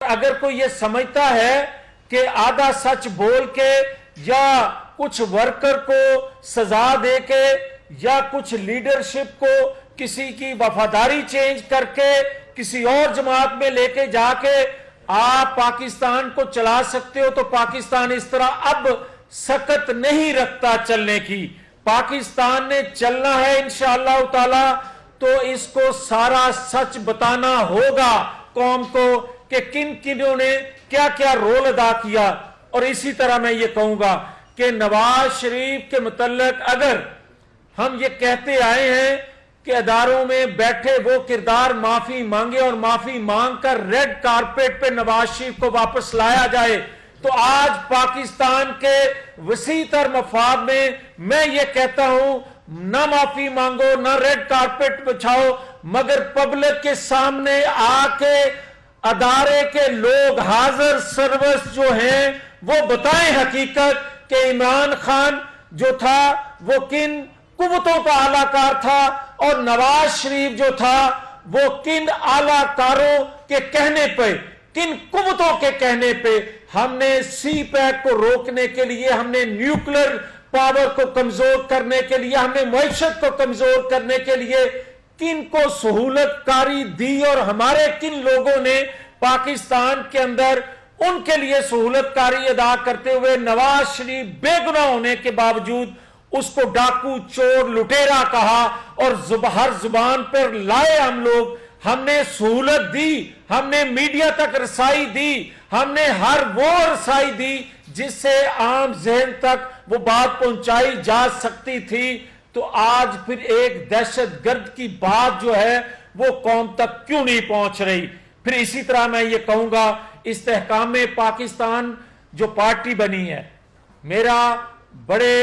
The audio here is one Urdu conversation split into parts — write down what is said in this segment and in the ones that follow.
اگر کوئی یہ سمجھتا ہے کہ آدھا سچ بول کے یا کچھ ورکر کو سزا دے کے یا کچھ لیڈرشپ کو کسی کی وفاداری چینج کر کے کسی اور جماعت میں لے کے جا کے آپ پاکستان کو چلا سکتے ہو، تو پاکستان اس طرح اب سکت نہیں رکھتا چلنے کی. پاکستان نے چلنا ہے انشاءاللہ تعالی، تو اس کو سارا سچ بتانا ہوگا قوم کو کہ کن کنوں نے کیا کیا رول ادا کیا. اور اسی طرح میں یہ کہوں گا کہ نواز شریف کے متعلق اگر ہم یہ کہتے آئے ہیں کہ اداروں میں بیٹھے وہ کردار معافی مانگے اور معافی مانگ کر ریڈ کارپیٹ پہ نواز شریف کو واپس لایا جائے، تو آج پاکستان کے وسیع تر مفاد میں یہ کہتا ہوں نہ معافی مانگو نہ ریڈ کارپیٹ بچھاؤ، مگر پبلک کے سامنے آ کے ادارے کے لوگ حاضر سروس جو ہیں وہ بتائیں حقیقت کہ عمران خان جو تھا وہ کن قوتوں کا اعلی کار تھا اور نواز شریف جو تھا وہ کن اعلی کاروں کے کہنے پہ، کن قوتوں کے کہنے پہ. ہم نے سی پیک کو روکنے کے لیے، ہم نے نیوکلیر پاور کو کمزور کرنے کے لیے، ہم نے معیشت کو کمزور کرنے کے لیے کن کو سہولت کاری دی، اور ہمارے کن لوگوں نے پاکستان کے اندر ان کے لیے سہولت کاری ادا کرتے ہوئے نواز شریف بے گناہ ہونے کے باوجود اس کو ڈاکو چور لٹیرا کہا اور ہر زبان پر لائے ہم لوگ. ہم نے سہولت دی، ہم نے میڈیا تک رسائی دی، ہم نے ہر وہ رسائی دی جس سے عام ذہن تک وہ بات پہنچائی جا سکتی تھی. تو آج پھر ایک دہشت گرد کی بات جو ہے وہ قوم تک کیوں نہیں پہنچ رہی؟ پھر اسی طرح میں یہ کہوں گا استحکام پاکستان جو پارٹی بنی ہے، میرا بڑے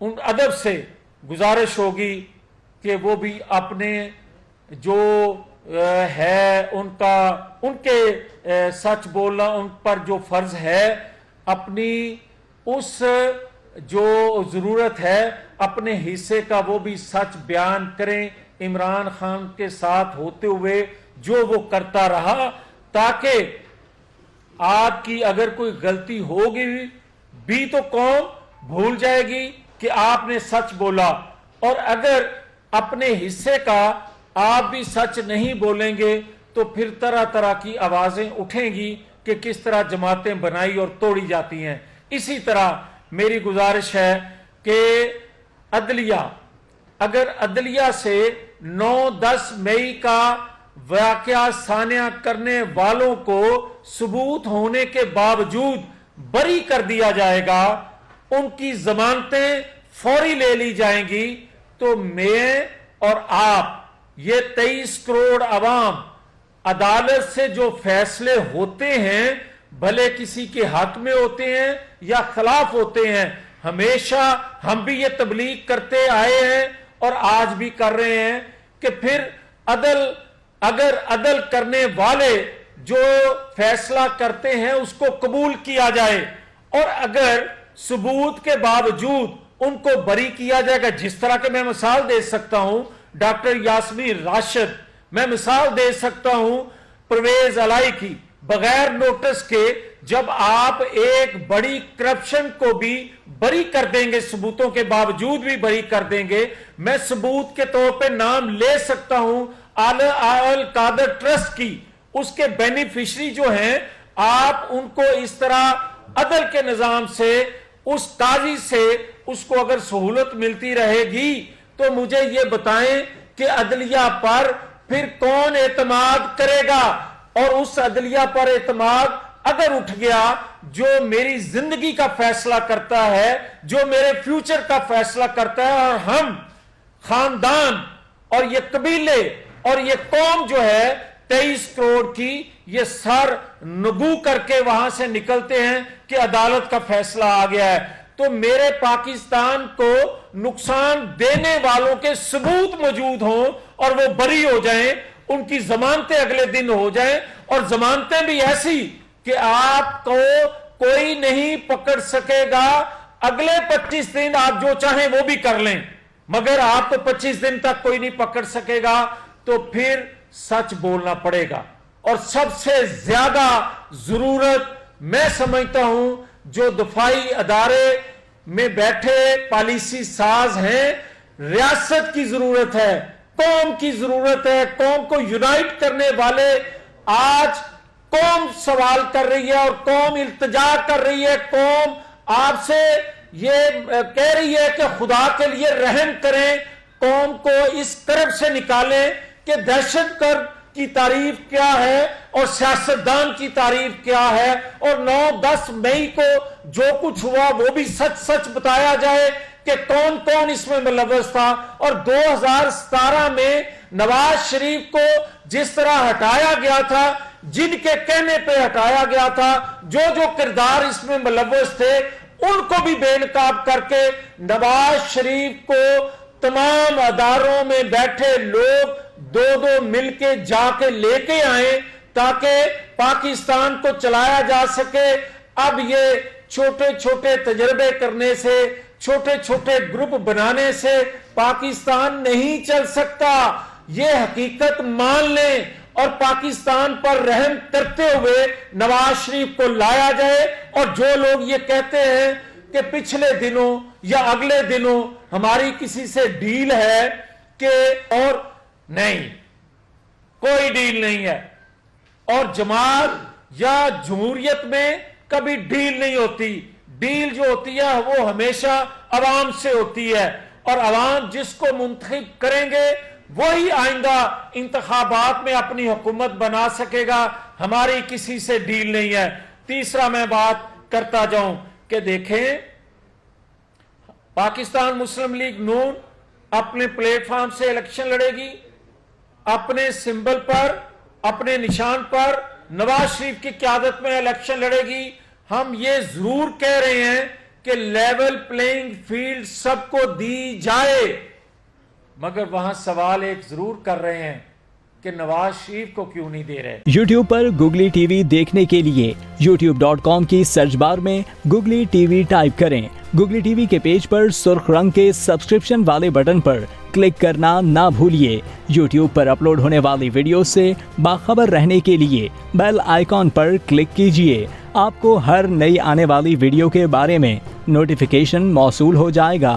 ادب سے گزارش ہوگی کہ وہ بھی اپنے جو ہے ان کے سچ بولنا ان پر جو فرض ہے، اپنی اس جو ضرورت ہے اپنے حصے کا وہ بھی سچ بیان کریں عمران خان کے ساتھ ہوتے ہوئے جو وہ کرتا رہا، تاکہ آپ کی اگر کوئی غلطی ہوگی بھی تو قوم بھول جائے گی کہ آپ نے سچ بولا. اور اگر اپنے حصے کا آپ بھی سچ نہیں بولیں گے تو پھر طرح طرح کی آوازیں اٹھیں گی کہ کس طرح جماعتیں بنائی اور توڑی جاتی ہیں. اسی طرح میری گزارش ہے کہ عدلیہ، اگر عدلیہ سے 9-10 مئی کا واقعہ سانحہ کرنے والوں کو ثبوت ہونے کے باوجود بری کر دیا جائے گا، ان کی ضمانتیں فوری لے لی جائیں گی، تو میں اور آپ یہ 23 کروڑ عوام عدالت سے جو فیصلے ہوتے ہیں بھلے کسی کے حق میں ہوتے ہیں یا خلاف ہوتے ہیں، ہمیشہ ہم بھی یہ تبلیغ کرتے آئے ہیں اور آج بھی کر رہے ہیں کہ پھر اگر عدل کرنے والے جو فیصلہ کرتے ہیں اس کو قبول کیا جائے، اور اگر ثبوت کے باوجود ان کو بری کیا جائے گا، جس طرح کہ میں مثال دے سکتا ہوں ڈاکٹر یاسمین راشد، میں مثال دے سکتا ہوں پرویز علائی کی، بغیر نوٹس کے جب آپ ایک بڑی کرپشن کو بھی بری کر دیں گے، ثبوتوں کے باوجود بھی بری کر دیں گے. میں ثبوت کے طور پہ نام لے سکتا ہوں القادر ٹرسٹ کی، اس کے بینیفیشری جو ہیں، آپ ان کو اس طرح عدل کے نظام سے اس قاضی سے اس کو اگر سہولت ملتی رہے گی تو مجھے یہ بتائیں کہ عدلیہ پر پھر کون اعتماد کرے گا؟ اور اس عدلیہ پر اعتماد اگر اٹھ گیا جو میری زندگی کا فیصلہ کرتا ہے، جو میرے فیوچر کا فیصلہ کرتا ہے، اور ہم خاندان اور یہ قبیلے اور یہ قوم جو ہے 23 کروڑ کی یہ سر نگو کر کے وہاں سے نکلتے ہیں کہ عدالت کا فیصلہ آ گیا ہے، تو میرے پاکستان کو نقصان دینے والوں کے ثبوت موجود ہوں اور وہ بری ہو جائیں، ان کی ضمانتیں اگلے دن ہو جائیں، اور ضمانتیں بھی ایسی کہ آپ کو کوئی نہیں پکڑ سکے گا. اگلے 25 دن آپ جو چاہیں وہ بھی کر لیں، مگر آپ کو 25 دن تک کوئی نہیں پکڑ سکے گا. تو پھر سچ بولنا پڑے گا. اور سب سے زیادہ ضرورت میں سمجھتا ہوں جو دفاعی ادارے میں بیٹھے پالیسی ساز ہیں، ریاست کی ضرورت ہے، قوم کی ضرورت ہے، قوم کو یونائٹ کرنے والے. آج قوم سوال کر رہی ہے اور قوم التجا کر رہی ہے، قوم آپ سے یہ کہہ رہی ہے کہ خدا کے لیے رحم کریں، قوم کو اس کرب سے نکالیں کہ دہشت گرد کی تعریف کیا ہے اور سیاستدان کی تعریف کیا ہے، اور 9-10 مئی کو جو کچھ ہوا وہ بھی سچ سچ بتایا جائے کہ کون کون اس میں ملوث تھا. اور 2017 میں نواز شریف کو جس طرح ہٹایا گیا تھا، جن کے کہنے پہ ہٹایا گیا تھا، جو جو کردار اس میں ملوث تھے ان کو بھی بے نقاب کر کے نواز شریف کو تمام اداروں میں بیٹھے لوگ دو مل کے جا کے لے کے آئیں تاکہ پاکستان کو چلایا جا سکے. اب یہ چھوٹے چھوٹے تجربے کرنے سے، چھوٹے چھوٹے گروپ بنانے سے پاکستان نہیں چل سکتا. یہ حقیقت مان لیں اور پاکستان پر رحم کرتے ہوئے نواز شریف کو لایا جائے. اور جو لوگ یہ کہتے ہیں کہ پچھلے دنوں یا اگلے دنوں ہماری کسی سے ڈیل ہے کہ، اور نہیں، کوئی ڈیل نہیں ہے. اور جماعت یا جمہوریت میں کبھی ڈیل نہیں ہوتی. ڈیل جو ہوتی ہے وہ ہمیشہ عوام سے ہوتی ہے، اور عوام جس کو منتخب کریں گے وہی آئندہ انتخابات میں اپنی حکومت بنا سکے گا. ہماری کسی سے ڈیل نہیں ہے. تیسرا میں بات کرتا جاؤں کہ دیکھیں، پاکستان مسلم لیگ نون اپنے پلیٹ فارم سے الیکشن لڑے گی، اپنے سمبل پر، اپنے نشان پر نواز شریف کی قیادت میں الیکشن لڑے گی. ہم یہ ضرور کہہ رہے ہیں کہ لیول پلینگ فیلڈ سب کو دی جائے، مگر وہاں سوال ایک ضرور کر رہے ہیں کہ نواز شریف کو کیوں نہیں دے رہے. یوٹیوب پر گوگلی ٹی وی دیکھنے کے لیے youtube.com کی سرچ بار میں گوگلی ٹی وی ٹائپ کریں. گوگلی ٹی وی کے پیج پر سرخ رنگ کے سبسکرپشن والے بٹن پر کلک کرنا نہ بھولیے. یوٹیوب پر اپلوڈ ہونے والی ویڈیو سے باخبر رہنے کے لیے بیل آئیکن پر کلک کیجیے. آپ کو ہر نئی آنے والی ویڈیو کے بارے میں نوٹیفیکیشن موصول ہو جائے گا.